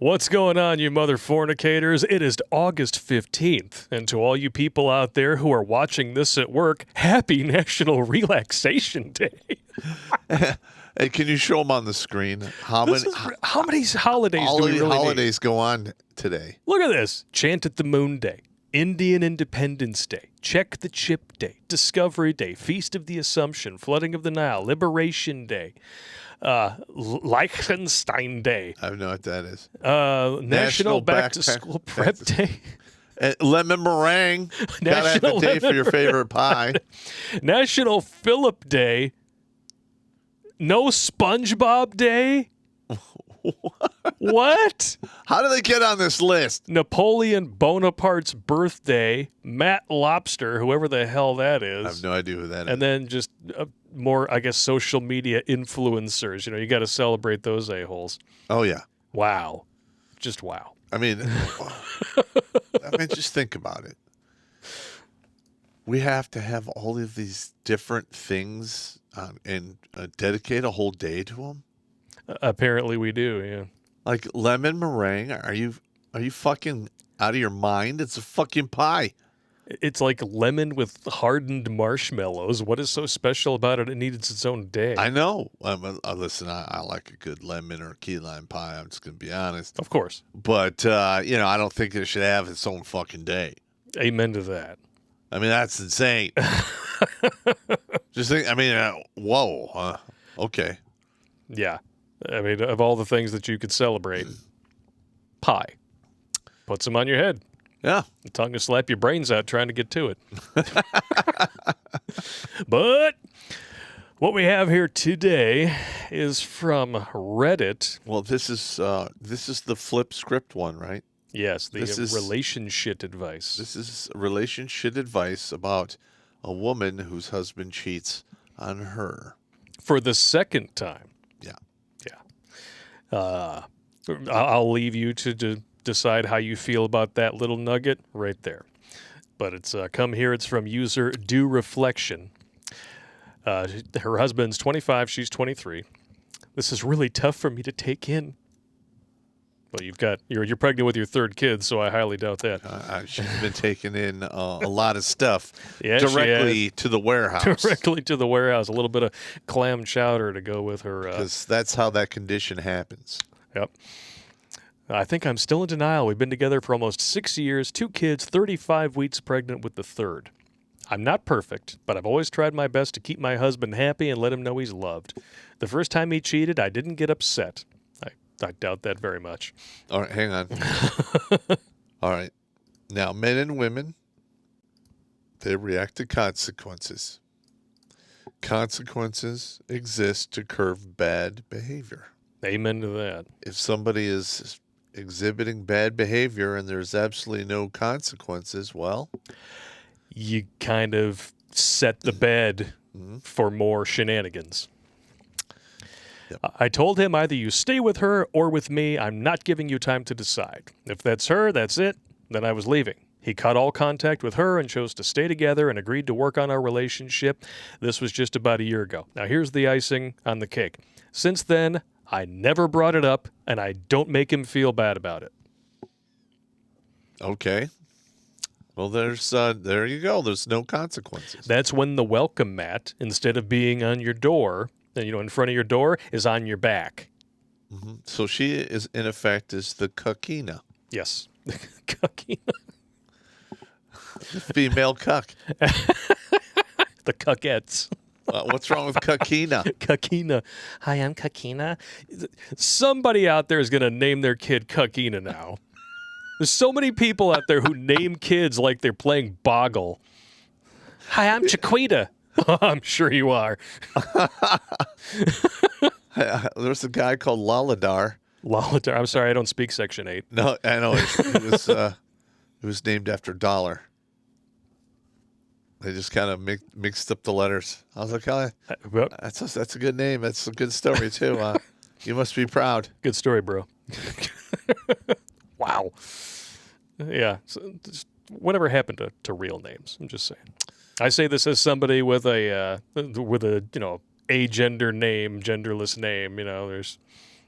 What's going on, you mother fornicators? It is August 15th, and to all you people out there who are watching this at work, happy National Relaxation Day. Hey, can you show them on the screen? How many holidays do we really holidays go on today? Look at this. Chant at the Moon Day, Indian Independence Day, Check the Chip Day, Discovery Day, Feast of the Assumption, Flooding of the Nile, Liberation Day, Liechtenstein Day. I don't know what that is. National Back to School Prep Day. Lemon meringue. Gotta have a day for your favorite pie. National Phillip Day. No SpongeBob Day. What? How do they get on this list? Napoleon Bonaparte's birthday. Matt Lobster, whoever the hell that is. I have no idea who that is. And then just more, I guess, social media influencers. You know, you got to celebrate those a-holes. Oh, yeah. Wow. Just wow. I mean, just think about it. We have to have all of these different things and dedicate a whole day to them. Apparently we do, yeah. Like lemon meringue, are you fucking out of your mind? It's a fucking pie. It's like lemon with hardened marshmallows. What is so special about it? It needs its own day. I know. Listen, I like a good lemon or key lime pie. I'm just going to be honest. Of course. But, I don't think it should have its own fucking day. Amen to that. I mean, that's insane. Just think, whoa. Okay. Yeah. I mean, of all the things that you could celebrate, pie. Put some on your head. Yeah. The tongue to slap your brains out trying to get to it. But what we have here today is from Reddit. Well, this is the flip script one, right? Yes, the relationship advice. This is relationship advice about a woman whose husband cheats on her. For the second time. Yeah. Yeah. I'll leave you to decide how you feel about that little nugget right there. But it's come here. It's from user Do Reflection. Her husband's 25. She's 23. This is really tough for me to take in. Well, you're pregnant with your third kid, so I highly doubt that. She's been taking in a lot of stuff directly to the warehouse. Directly to the warehouse. A little bit of clam chowder to go with her. Because that's how that condition happens. Yep. I think I'm still in denial. We've been together for almost 6 years, 2 kids, 35 weeks pregnant with the third. I'm not perfect, but I've always tried my best to keep my husband happy and let him know he's loved. The first time he cheated, I didn't get upset. I doubt that very much. All right, hang on. All right. Now, men and women, they react to consequences. Consequences exist to curb bad behavior. Amen to that. If somebody is exhibiting bad behavior and there's absolutely no consequences, well, you kind of set the bed for more shenanigans. Yep. I told him either you stay with her or with me. I'm not giving you time to decide. If that's her, that's it. Then I was leaving. He cut all contact with her and chose to stay together and agreed to work on our relationship. This was just about a year ago. Now here's the icing on the cake. Since then, I never brought it up, and I don't make him feel bad about it. Okay. Well, there you go. There's no consequences. That's when the welcome mat, instead of being on your door, in front of your door, is on your back. Mm-hmm. So she is, in effect, is the cuckina. Yes. Cuckina. The female cuck. The cuckettes. What's wrong with Cuckina? Cuckina. Hi, I'm Cuckina. Somebody out there is going to name their kid Cuckina now. There's so many people out there who name kids like they're playing Boggle. Hi, I'm Chiquita. I'm sure you are. There's a guy called Loladar. Loladar. I'm sorry, I don't speak Section 8. No, I know. It was named after Dollar. They just kind of mixed up the letters. I was like, oh, that's a good name. That's a good story, too. You must be proud. Good story, bro. Wow. Yeah. So whatever happened to real names? I'm just saying. I say this as somebody with a agender name, genderless name. There's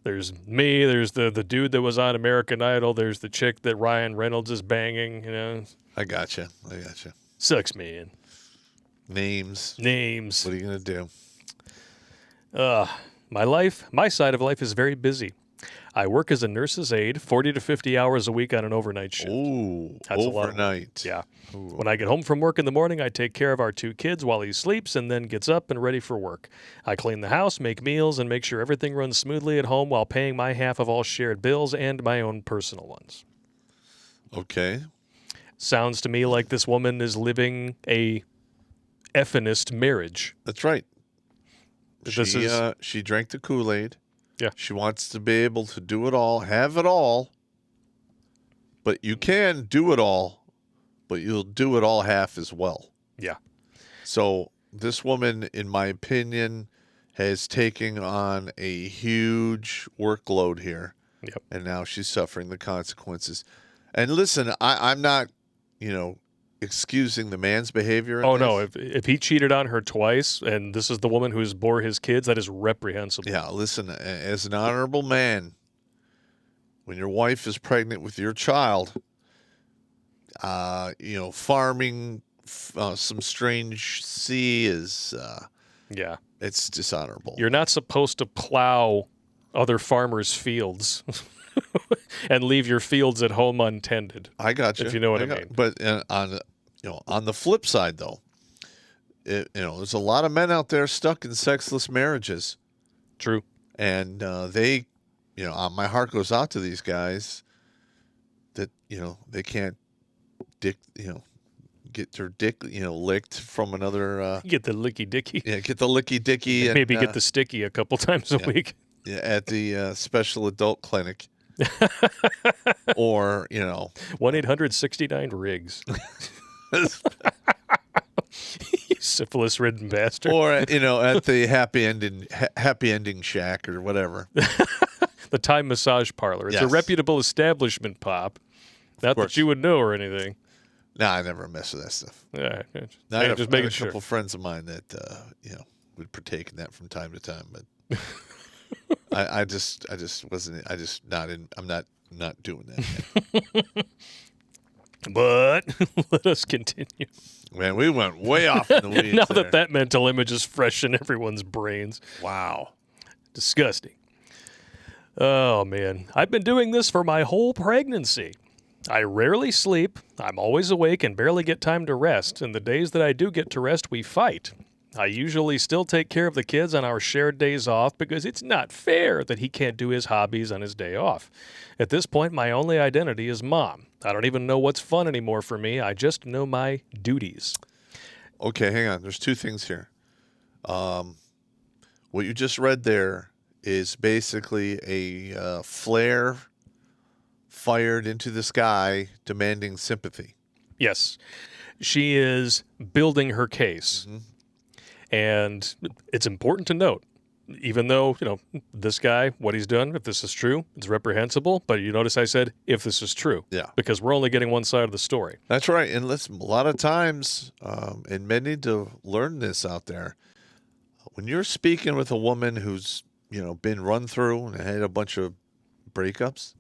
There's me. There's the dude that was on American Idol. There's the chick that Ryan Reynolds is banging. You know, I gotcha. sucks me in. Names. Names. What are you gonna do? My side of life is very busy. I work as a nurse's aide, 40 to 50 hours a week on an overnight shift. Ooh, That's a lot of work. overnight. Yeah. Ooh. When I get home from work in the morning, I take care of our 2 kids while he sleeps and then gets up and ready for work. I clean the house, make meals, and make sure everything runs smoothly at home while paying my half of all shared bills and my own personal ones. Okay. Sounds to me like this woman is living a effinist marriage. That's right. This is She drank the Kool-Aid. Yeah. She wants to be able to do it all, have it all. But you can do it all, but you'll do it all half as well. yeah. So this woman, in my opinion, has taken on a huge workload here. Yep. And now she's suffering the consequences. And listen, I'm not, excusing the man's behavior. in Oh no, this. if he cheated on her twice and this is the woman who's bore his kids, that is reprehensible. Yeah, listen, as an honorable man, when your wife is pregnant with your child, farming some strange sea is, Yeah. it's dishonorable. You're not supposed to plow other farmers' fields and leave your fields at home untended. I got you. If you know what I mean. But on the flip side, though, there's a lot of men out there stuck in sexless marriages, True. and they, my heart goes out to these guys that they can't get their dick licked from another. Get the licky dicky. Yeah, get the licky dicky, and Maybe get the sticky a couple times a week. at the special adult clinic, or 1-800-69-RIGS. You syphilis-ridden bastard. or at the happy ending shack or whatever. The Thai massage parlor. It's a Yes. reputable establishment, Pop. Not course. that you would know or anything. Nah, I never mess with that stuff. Yeah, I had just a making couple sure. friends of mine that would partake in that from time to time, but I just wasn't. I'm not doing that yet. But let us continue. Man, we went way off in the weeds. Now there. that mental image is fresh in everyone's brains. Wow. Disgusting. Oh, man. I've been doing this for my whole pregnancy. I rarely sleep. I'm always awake and barely get time to rest. And the days that I do get to rest, we fight. I usually still take care of the kids on our shared days off because it's not fair that he can't do his hobbies on his day off. At this point, my only identity is mom. I don't even know what's fun anymore for me. I just know my duties. Okay, hang on. There's 2 things here. What you just read there is basically a flare fired into the sky demanding sympathy. Yes, she is building her case. Mm-hmm. And it's important to note, even though, this guy, what he's done, if this is true, it's reprehensible. But you notice I said, if this is true. Yeah. Because we're only getting one side of the story. That's right. And listen, a lot of times, and men need to learn this out there, when you're speaking with a woman who's, been run through and had a bunch of breakups,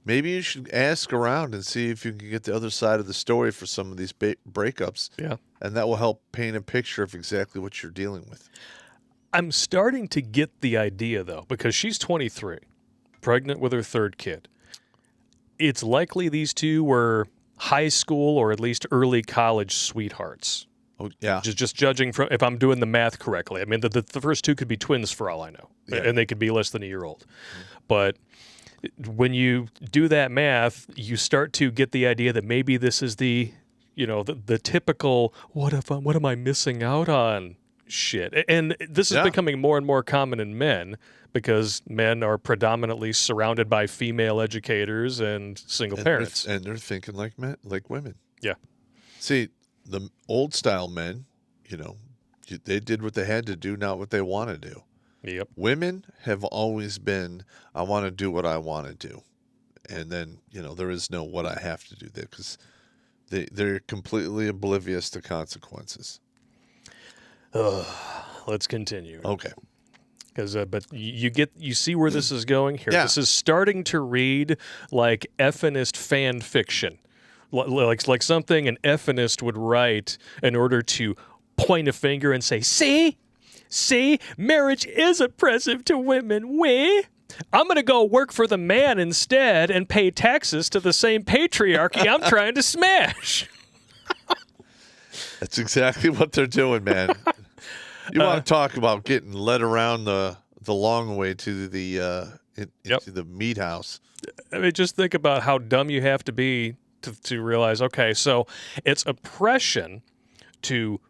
maybe you should ask around and see if you can get the other side of the story for some of these breakups. Yeah. And that will help paint a picture of exactly what you're dealing with. I'm starting to get the idea, though, because she's 23, pregnant with her 3rd kid. It's likely these two were high school or at least early college sweethearts. Oh, yeah. Just judging from, if I'm doing the math correctly. I mean, the first 2 could be twins for all I know, Yeah. and they could be less than a year old. But when you do that math, you start to get the idea that maybe this is the typical, what am I missing out on shit. And this is becoming more and more common in men because men are predominantly surrounded by female educators and single parents. And they're thinking like women. Yeah. See, the old style men, they did what they had to do, not what they want to do. Yep. Women have always been, I want to do what I want to do. And then, there is no what I have to do there because they're completely oblivious to consequences. Let's continue. Okay. But you see where this is going here. Yeah. This is starting to read like effinist fan fiction, like something an effinist would write in order to point a finger and say, see, marriage is oppressive to women. I'm going to go work for the man instead and pay taxes to the same patriarchy I'm trying to smash. That's exactly what they're doing, man. You want to talk about getting led around the long way to the into the meat house. I mean, just think about how dumb you have to be to realize, okay, so it's oppression to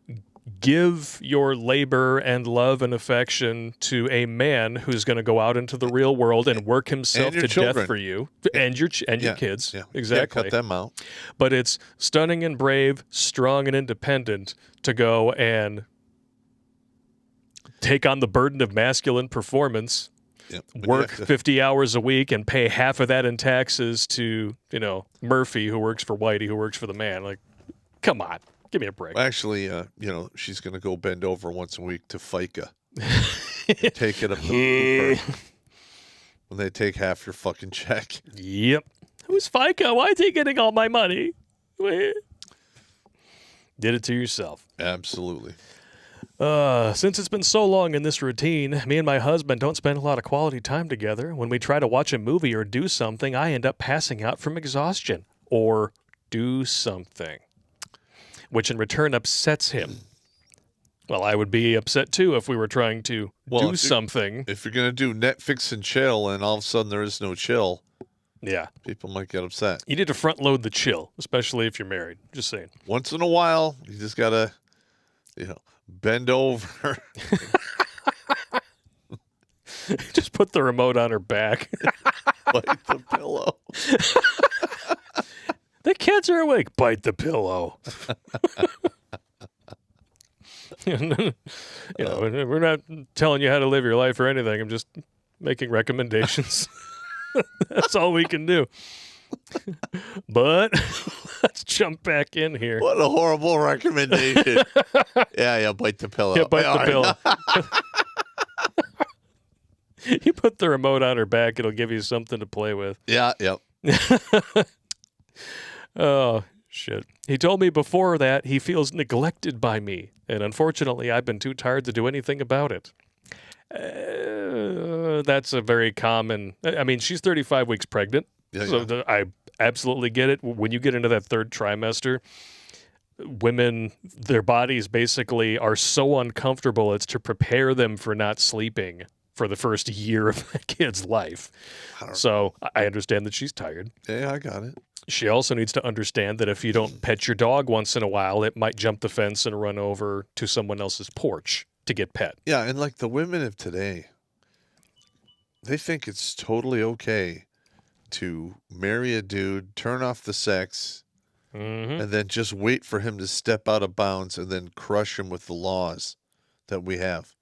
give your labor and love and affection to a man who's going to go out into the real world and work himself to death for you and your kids. Yeah. Exactly. Yeah, cut them out. But it's stunning and brave, strong and independent to go and take on the burden of masculine performance, work 50 hours a week and pay half of that in taxes to, Murphy, who works for Whitey, who works for the man. Like, come on. Give me a break. Actually, she's going to go bend over once a week to FICA. Take it up when they take half your fucking check. Yep. Who's FICA? Why is he getting all my money? Did it to yourself. Absolutely. Since it's been so long in this routine, me and my husband don't spend a lot of quality time together. When we try to watch a movie or do something, I end up passing out from exhaustion. Or do something, which in return upsets him. Well, I would be upset too if we were trying to do something. If you're going to do Netflix and chill and all of a sudden there is no chill, yeah, people might get upset. You need to front load the chill, especially if you're married. Just saying. Once in a while, you just got to, bend over. Just put the remote on her back. Bite the pillow. The kids are awake. Bite the pillow. We're not telling you how to live your life or anything. I'm just making recommendations. That's all we can do. But let's jump back in here. What a horrible recommendation. Yeah, bite the pillow. Yeah, bite the pillow. You put the remote on her back, it'll give you something to play with. Yeah, yep. Oh, shit. He told me before that he feels neglected by me, and unfortunately I've been too tired to do anything about it. That's a very common... I mean, she's 35 weeks pregnant, I absolutely get it. When you get into that third trimester, women, their bodies basically are so uncomfortable, it's to prepare them for not sleeping for the first year of the kid's life. So I understand that she's tired. Yeah, I got it. She also needs to understand that if you don't pet your dog once in a while, it might jump the fence and run over to someone else's porch to get pet. Yeah, and like the women of today, they think it's totally okay to marry a dude, turn off the sex, and then just wait for him to step out of bounds and then crush him with the laws that we have.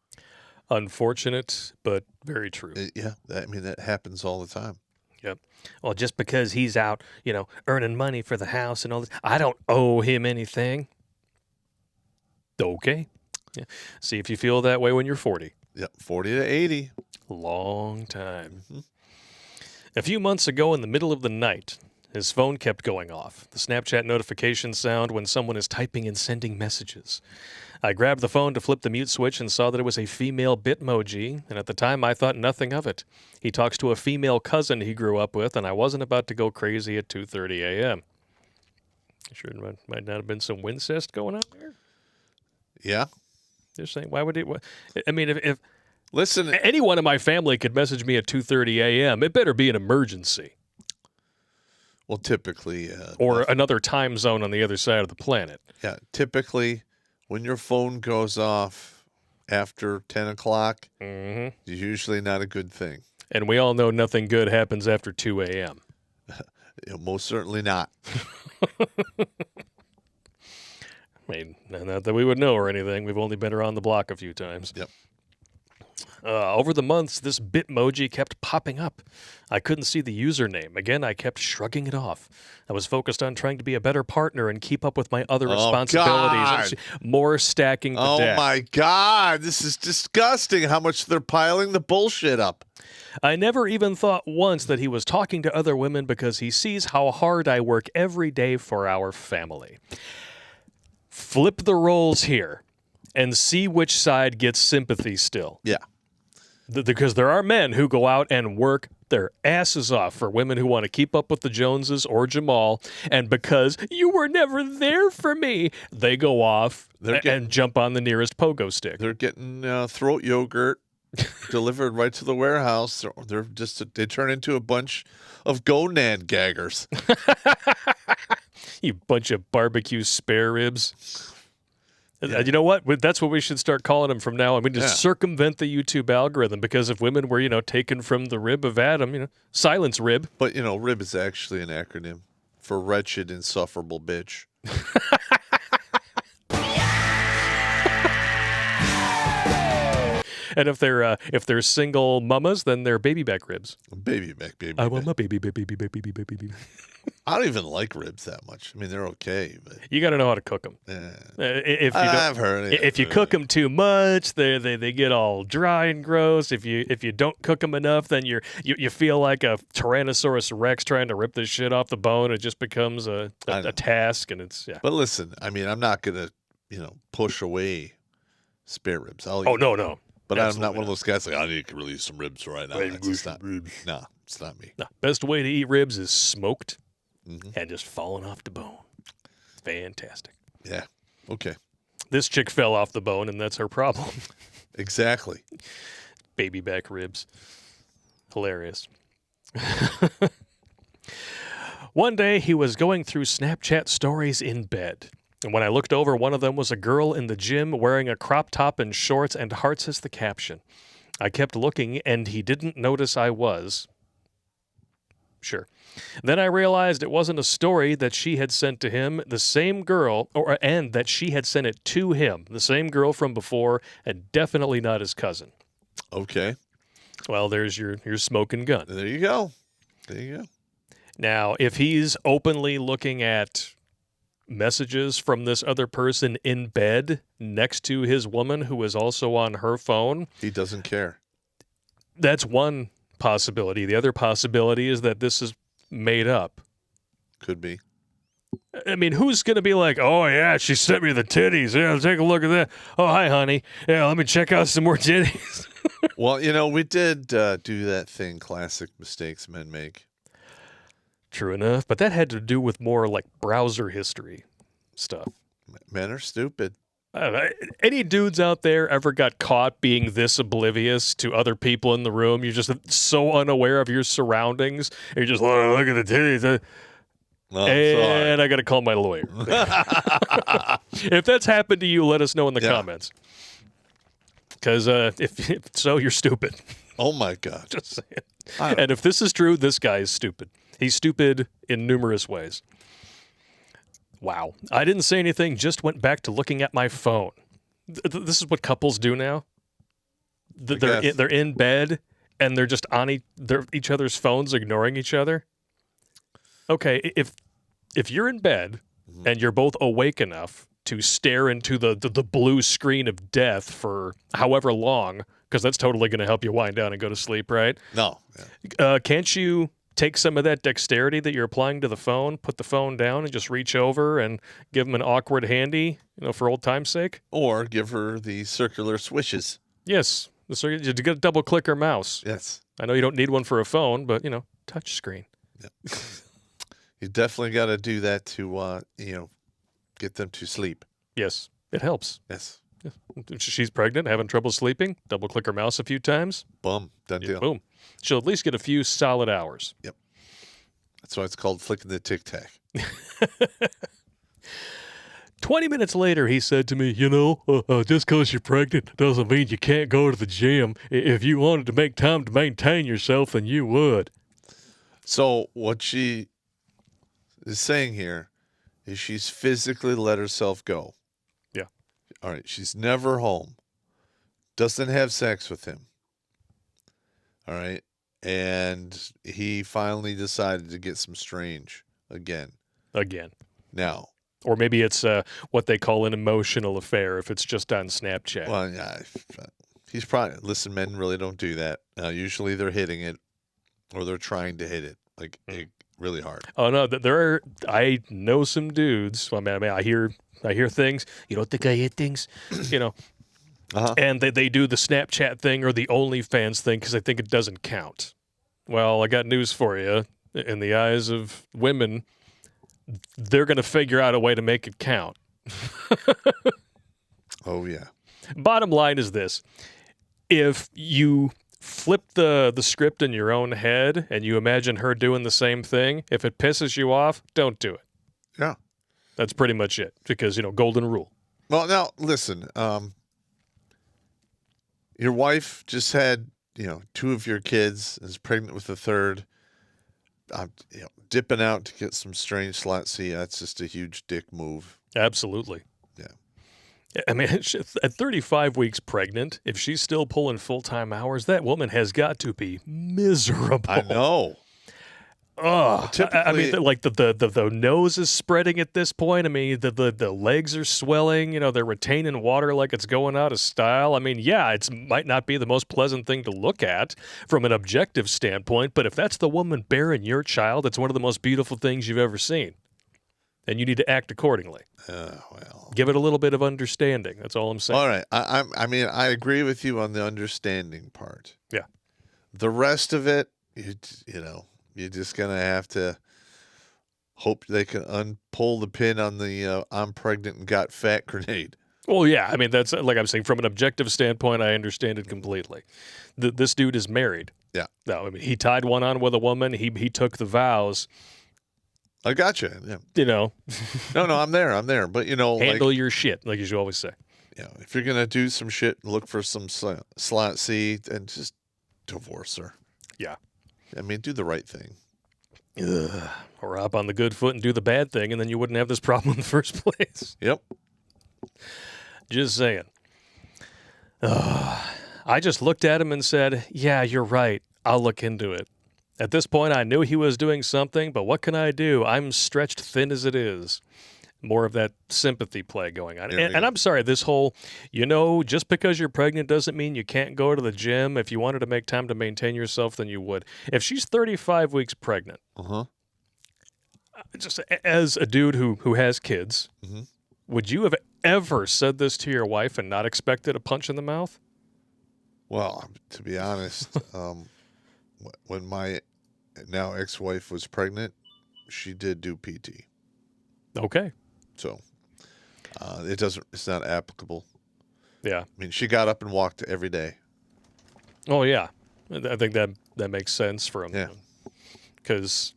Unfortunate, but very true. Yeah, that happens all the time. Yep. Well, just because he's out, earning money for the house and all this, I don't owe him anything. Okay. Yeah. See if you feel that way when you're 40. Yep, 40 to 80. Long time. A few months ago in the middle of the night, his phone kept going off. The Snapchat notification sound when someone is typing and sending messages. I grabbed the phone to flip the mute switch and saw that it was a female Bitmoji, and at the time I thought nothing of it. He talks to a female cousin he grew up with, and I wasn't about to go crazy at 2:30 a.m. Sure, might not have been some Wincest going on there? Yeah. They're saying, why would it... I mean, if listen, anyone in my family could message me at 2:30 a.m., it better be an emergency. Well, typically... or another time zone on the other side of the planet. Yeah, typically... when your phone goes off after 10 o'clock, it's usually not a good thing. And we all know nothing good happens after 2 a.m. Most certainly not. I mean, not that we would know or anything. We've only been around the block a few times. Yep. Over the months, this Bitmoji kept popping up. I couldn't see the username. Again, I kept shrugging it off. I was focused on trying to be a better partner and keep up with my other responsibilities. More stacking the deck. Oh, my God. This is disgusting how much they're piling the bullshit up. I never even thought once that he was talking to other women because he sees how hard I work every day for our family. Flip the roles here and see which side gets sympathy still. Yeah. Because there are men who go out and work their asses off for women who want to keep up with the Joneses or Jamal, and because you were never there for me, they go off and jump on the nearest pogo stick. They're getting throat yogurt delivered right to the warehouse. They turn into a bunch of gonad gaggers. You bunch of barbecue spare ribs. Yeah. You know what? That's what we should start calling them from now on. We just circumvent the YouTube algorithm, because if women were, taken from the rib of Adam, silence rib. But, rib is actually an acronym for wretched, insufferable bitch. And if they're single mamas, then they're baby back ribs. Baby back. I want my baby. I don't even like ribs that much. I mean, they're okay, but you got to know how to cook them. I've heard it. If you cook them too much, they get all dry and gross. If you don't cook them enough, then you feel like a Tyrannosaurus Rex trying to rip this shit off the bone. It just becomes a task, and it's But listen, I mean, I'm not gonna push away spare ribs. No. But Absolutely I'm not one of those guys like, I need to release some ribs right now. It's not me. No, best way to eat ribs is smoked and just falling off the bone. Fantastic. Yeah. Okay. This chick fell off the bone, and that's her problem. Exactly. Baby back ribs. Hilarious. One day, he was going through Snapchat stories in bed. And when I looked over, one of them was a girl in the gym wearing a crop top and shorts and hearts as the caption. I kept looking, and he didn't notice I was. Sure. Then I realized it wasn't a story that she had sent to him, the same girl, and that she had sent it to him, the same girl from before, and definitely not his cousin. Okay. Well, there's your smoking gun. There you go. Now, if he's openly looking at messages from this other person in bed next to his woman who is also on her phone, he doesn't care. That's one possibility. The other possibility is that this is made up. Could be. I mean, who's going to be like, oh, yeah, she sent me the titties. Yeah, take a look at that. Oh, hi, honey. Yeah, let me check out some more titties. Well, we did do that thing, classic mistakes men make. True enough, but that had to do with more like browser history stuff. Men are stupid. I don't know. Any dudes out there ever got caught being this oblivious to other people in the room? You're just so unaware of your surroundings. You're just look at the titties. And I got to call my lawyer. If that's happened to you, let us know in the comments. Because if so, you're stupid. Oh, my God. Just saying. And if this is true, this guy is stupid. He's stupid in numerous ways. Wow. I didn't say anything, just went back to looking at my phone. This is what couples do now. They're in bed, and they're just on each other's phones, ignoring each other. Okay, if you're in bed, and you're both awake enough to stare into the blue screen of death for however long, because that's totally going to help you wind down and go to sleep, right? No. Yeah. Can't you take some of that dexterity that you're applying to the phone, put the phone down, and just reach over and give them an awkward handy, for old time's sake? Or give her the circular swishes. Yes. You get a double clicker mouse. Yes. I know you don't need one for a phone, but, touch screen. Yeah. You definitely got to do that to, get them to sleep. Yes. It helps. Yes. If she's pregnant, having trouble sleeping, double click her mouse a few times. Boom. Done deal. Boom. She'll at least get a few solid hours. Yep. That's why it's called flicking the tic-tac. 20 minutes later, he said to me, just because you're pregnant doesn't mean you can't go to the gym. If you wanted to make time to maintain yourself, then you would. So what she is saying here is she's physically let herself go. Yeah. All right. She's never home. Doesn't have sex with him. All right. And he finally decided to get some strange again. Now. Or maybe it's what they call an emotional affair if it's just on Snapchat. Well, yeah. He's probably, listen, men really don't do that. Usually they're hitting it or they're trying to hit it like really hard. Oh, no. I know some dudes. I mean, I hear things. You don't think I hit things? And they do the Snapchat thing or the OnlyFans thing because I think it doesn't count. Well, I got news for you. In the eyes of women, they're going to figure out a way to make it count. Oh, yeah. Bottom line is this. If you flip the script in your own head and you imagine her doing the same thing, if it pisses you off, don't do it. Yeah. That's pretty much it because, golden rule. Well, now, listen. Your wife just had, 2 of your kids, is pregnant with a third. Dipping out to get some strange slot C, that's just a huge dick move. Absolutely. Yeah. I mean, at 35 weeks pregnant, if she's still pulling full-time hours, that woman has got to be miserable. I know. Oh, I mean, like the nose is spreading at this point. I mean, the legs are swelling. They're retaining water like it's going out of style. I mean, yeah, it might not be the most pleasant thing to look at from an objective standpoint, but if that's the woman bearing your child, it's one of the most beautiful things you've ever seen, and you need to act accordingly. Well, give it a little bit of understanding. That's all I'm saying. All right, I mean, I agree with you on the understanding part. Yeah. The rest of it, you're just going to have to hope they can pull the pin on the I'm pregnant and got fat grenade. Well, yeah. I mean, that's like I'm saying, from an objective standpoint, I understand it completely. This dude is married. Yeah. No, I mean, he tied one on with a woman. He took the vows. I gotcha. Yeah. No, I'm there. But, handle your shit, like you always say. Yeah. If you're going to do some shit, look for some slot C and just divorce her. Yeah. I mean, do the right thing. Ugh. Or hop on the good foot and do the bad thing, and then you wouldn't have this problem in the first place. Yep. Just saying. I just looked at him and said, yeah, you're right. I'll look into it. At this point, I knew he was doing something, but what can I do? I'm stretched thin as it is. More of that sympathy play going on. And I'm sorry, this whole, just because you're pregnant doesn't mean you can't go to the gym. If you wanted to make time to maintain yourself, then you would. If she's 35 weeks pregnant, just as a dude who has kids, would you have ever said this to your wife and not expected a punch in the mouth? Well, to be honest, when my now ex-wife was pregnant, she did do PT. Okay. So it's not applicable. Yeah. I mean, she got up and walked every day. Oh, yeah. I think that makes sense for him. Yeah. Because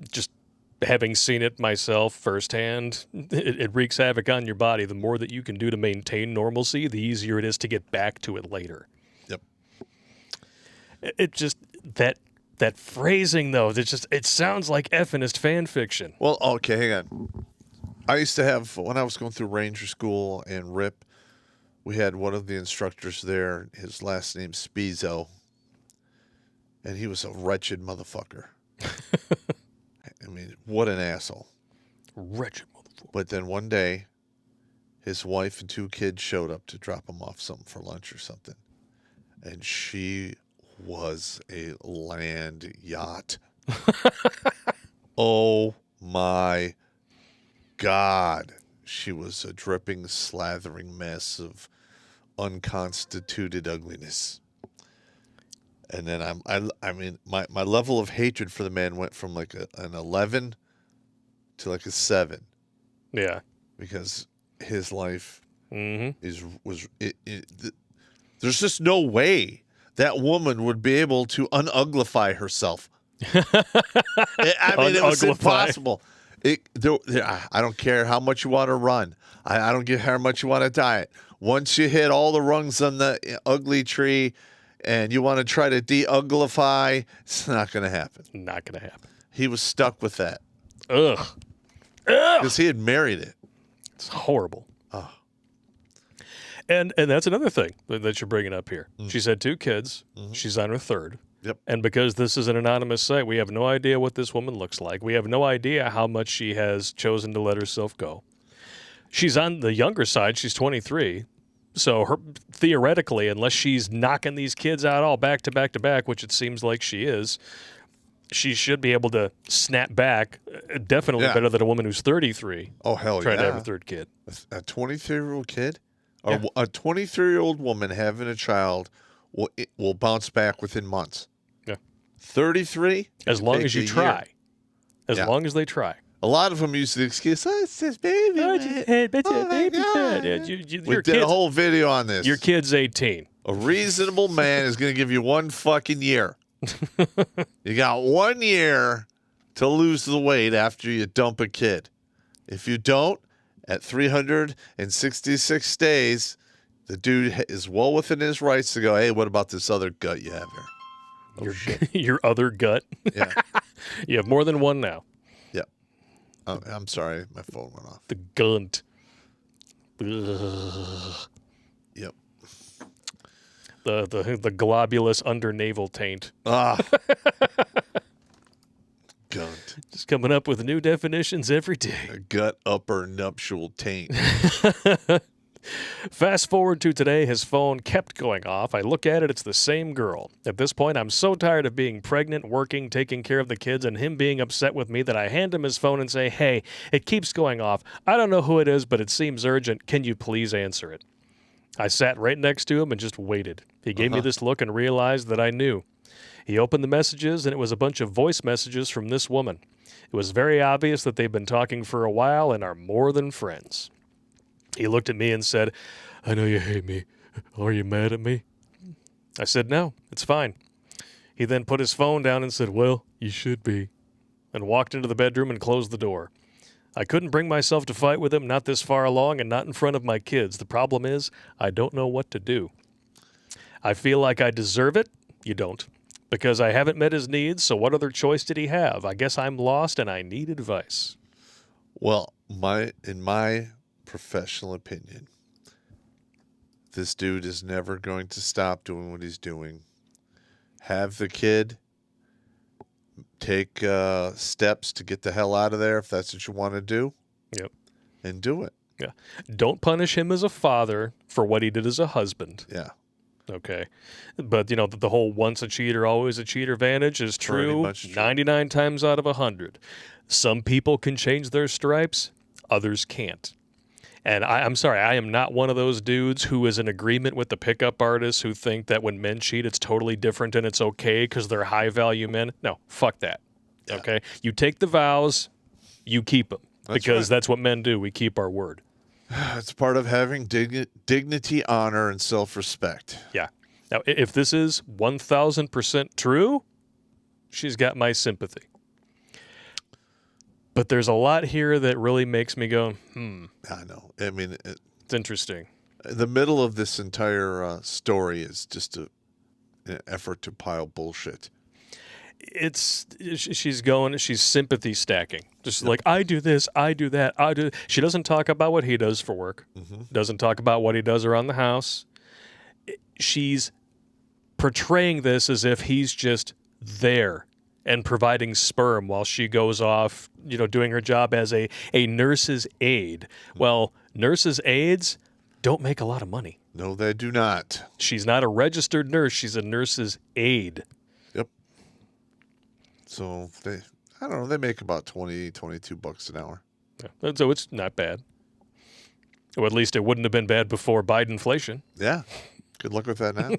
just having seen it myself firsthand, it wreaks havoc on your body. The more that you can do to maintain normalcy, the easier it is to get back to it later. Yep. It just, that phrasing, though, it sounds like effingest fan fiction. Well, okay, hang on. I used to have, when I was going through Ranger School and RIP, we had one of the instructors there. His last name's Spizo. And he was a wretched motherfucker. I mean, what an asshole. Wretched motherfucker. But then one day, his wife and 2 kids showed up to drop him off something for lunch or something. And she was a land yacht. Oh, my God. She was a dripping, slathering mess of unconstituted ugliness. And then I mean, my level of hatred for the man went from like an 11 to like a 7. Yeah. Because his life there's just no way that woman would be able to unuglify herself. I mean, it was impossible. I don't care how much you want to run. I don't care how much you want to diet. Once you hit all the rungs on the ugly tree and you want to try to de-uglify, it's not going to happen. Not going to happen. He was stuck with that. Ugh. Because he had married it. It's horrible. Oh. And that's another thing that you're bringing up here. She's had 2 kids. She's on her 3rd. Yep. And because this is an anonymous site, we have no idea what this woman looks like. We have no idea how much she has chosen to let herself go. She's on the younger side. She's 23. So theoretically, unless she's knocking these kids out all back to back to back, which it seems like she is, she should be able to snap back. Definitely better than a woman who's 33. Oh, hell trying yeah. to have a 3rd kid. A 23-year-old kid? A 23-year-old woman having a child will bounce back within months. Yeah. 33? As long as you try. As long as they try. A lot of them use the excuse, oh, it's this baby. Oh, just baby fat. We did a whole video on this. Your kid's 18. A reasonable man is going to give you 1 fucking year. You got 1 year to lose the weight after you dump a kid. If you don't, at 366 days, the dude is well within his rights to go, hey, what about this other gut you have here? Oh, shit. Your other gut? Yeah. You have more than one now. Yeah. I'm sorry. My phone went off. The gunt. Ugh. Yep. The globulous under navel taint. Ah. Gunt. Just coming up with new definitions every day. A gut upper nuptial taint. Fast forward to today, his phone kept going off. I look at it, it's the same girl. At this point, I'm so tired of being pregnant, working, taking care of the kids, and him being upset with me that I hand him his phone and say, hey, it keeps going off. I don't know who it is, but it seems urgent. Can you please answer it? I sat right next to him and just waited. He gave me this look and realized that I knew. He opened the messages, and it was a bunch of voice messages from this woman. It was very obvious that they've been talking for a while and are more than friends. He looked at me and said, I know you hate me. Are you mad at me? I said, no, it's fine. He then put his phone down and said, well, you should be, and walked into the bedroom and closed the door. I couldn't bring myself to fight with him, not this far along and not in front of my kids. The problem is, I don't know what to do. I feel like I deserve it. You don't. Because I haven't met his needs, so what other choice did he have? I guess I'm lost and I need advice. Well, in my professional opinion, this dude is never going to stop doing what he's doing. Have the kid, take steps to get the hell out of there if that's what you want to do. Yep. And do it. Yeah. Don't punish him as a father for what he did as a husband. Yeah. Okay. But, you know, the whole once a cheater, always a cheater advantage is true 99 times out of 100. Some people can change their stripes, others can't. And I'm sorry, I am not one of those dudes who is in agreement with the pickup artists who think that when men cheat, it's totally different and it's okay because they're high-value men. No, fuck that. Yeah. Okay? You take the vows, you keep them. Because that's what men do. We keep our word. It's part of having dignity, honor, and self-respect. Yeah. Now, if this is 1,000% true, she's got my sympathy. But there's a lot here that really makes me go, I know. I mean, it's interesting. The middle of this entire story is just an effort to pile bullshit. She's sympathy stacking. Just like, I do this, I do that, She doesn't talk about what he does for work. Doesn't talk about what he does around the house. She's portraying this as if he's just there and providing sperm while she goes off, you know, doing her job as a nurse's aide. Well, nurses' aides don't make a lot of money. No, they do not. She's not a registered nurse. She's a nurse's aide. Yep. So I don't know, they make about $22 an hour. Yeah. So it's not bad. Or at least it wouldn't have been bad before Bidenflation. Yeah. Good luck with that now.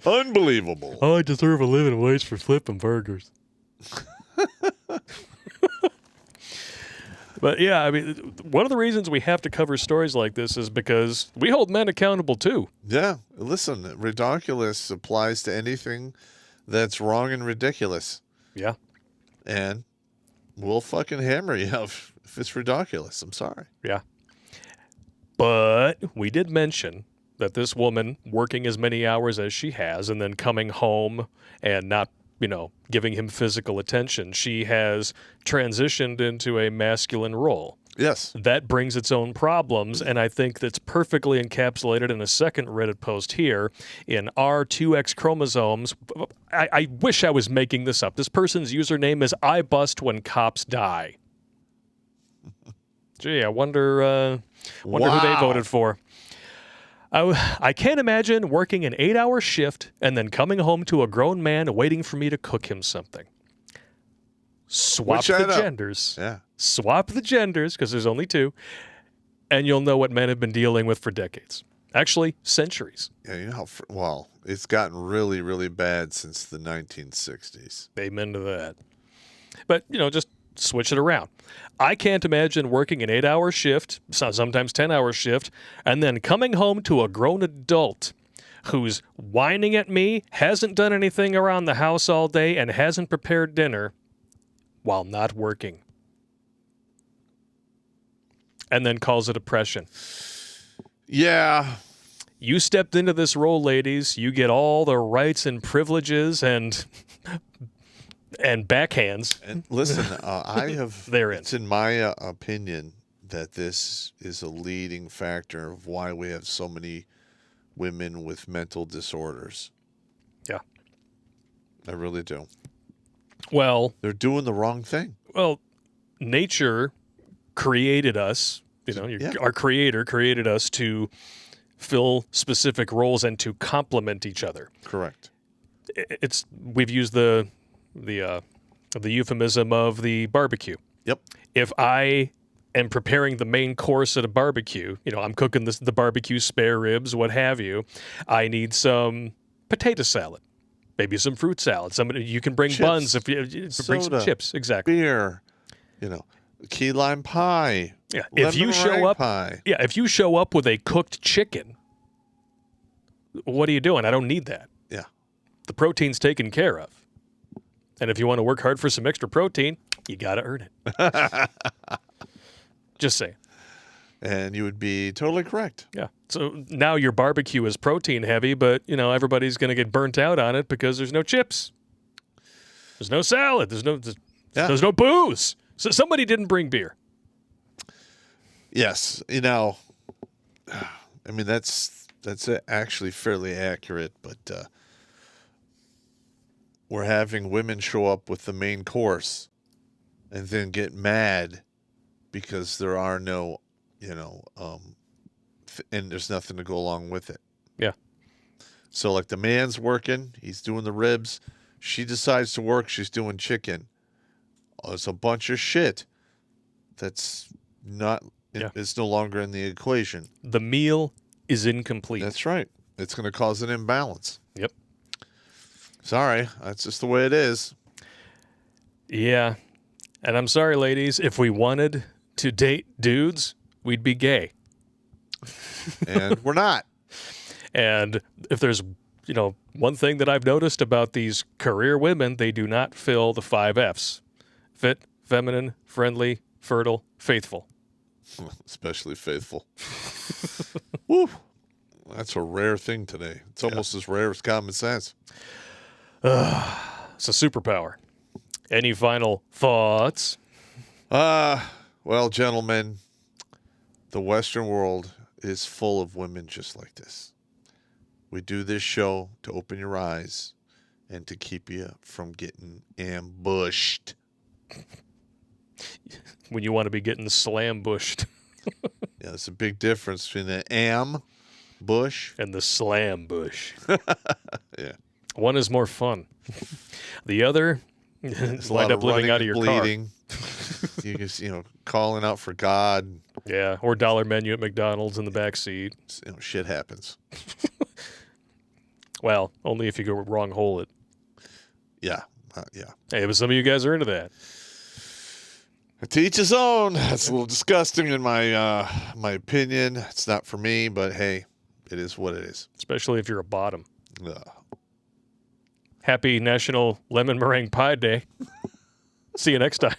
Unbelievable. I deserve a living wage for flipping burgers. But yeah, I mean, one of the reasons we have to cover stories like this is because we hold men accountable too. Yeah. Listen, Redonkulas applies to anything that's wrong and ridiculous. Yeah. And we'll fucking hammer you if it's Redonkulas. I'm sorry. Yeah. But we did mention that this woman working as many hours as she has and then coming home and not, you know, giving him physical attention, she has transitioned into a masculine role. Yes. That brings its own problems, and I think that's perfectly encapsulated in a second Reddit post here in R2X chromosomes. I wish I was making this up. This person's username is I bust when cops die. Gee, I wonder who they voted for. I can't imagine working an 8-hour shift and then coming home to a grown man waiting for me to cook him something. Swap the genders. Yeah. Swap the genders, because there's only two, and you'll know what men have been dealing with for decades. Actually, centuries. Yeah, you know how, well, it's gotten really, really bad since the 1960s. Amen to that. But, just switch it around. I can't imagine working an 8-hour shift, sometimes 10-hour shift, and then coming home to a grown adult who's whining at me, hasn't done anything around the house all day, and hasn't prepared dinner while not working. And then calls it oppression. Yeah. You stepped into this role, ladies. You get all the rights and privileges and backhands. And listen, it's in my opinion that this is a leading factor of why we have so many women with mental disorders. Yeah. I really do. Well, they're doing the wrong thing. Well, nature created us, our creator created us to fill specific roles and to complement each other. Correct. We've used the euphemism of the barbecue. Yep. If I am preparing the main course at a barbecue, I'm cooking the barbecue spare ribs, what have you, I need some potato salad. Maybe some fruit salad. You can bring chips, buns if you bring some chips. Exactly. Beer, key lime pie. Yeah. If you show up, pie. Yeah. If you show up with a cooked chicken, what are you doing? I don't need that. Yeah. The protein's taken care of. And if you want to work hard for some extra protein, you got to earn it. Just saying. And you would be totally correct. Yeah. So now your barbecue is protein heavy, but, everybody's going to get burnt out on it because there's no chips. There's no salad. There's no booze. So somebody didn't bring beer. Yes. That's actually fairly accurate, but we're having women show up with the main course and then get mad because there are no and there's nothing to go along with it. Yeah. So like the man's working, he's doing the ribs. She decides to work, she's doing chicken. It's a bunch of shit that's not, it's no longer in the equation. The meal is incomplete. That's right. It's going to cause an imbalance. Yep. Sorry. That's just the way it is. Yeah. And I'm sorry, ladies, if we wanted to date dudes, we'd be gay. And we're not. And if there's, one thing that I've noticed about these career women, they do not fill the 5 Fs. Fit, feminine, friendly, fertile, faithful. Especially faithful. Woo. That's a rare thing today. It's almost as rare as common sense. It's a superpower. Any final thoughts? Well, gentlemen, the Western world is full of women just like this. We do this show to open your eyes and to keep you from getting ambushed. When you want to be getting slam-bushed. Yeah, there's a big difference between the bush and the slam bush. Yeah. One is more fun. The other is wind up living out of your bleeding. Car. You just, calling out for God. Yeah, or dollar menu at McDonald's in the back seat. Shit happens. Well, only if you go wrong hole it. Yeah, yeah. Hey, but some of you guys are into that. To each his own. That's a little disgusting in my opinion. It's not for me, but hey, it is what it is. Especially if you're a bottom. Happy National Lemon Meringue Pie Day. See you next time.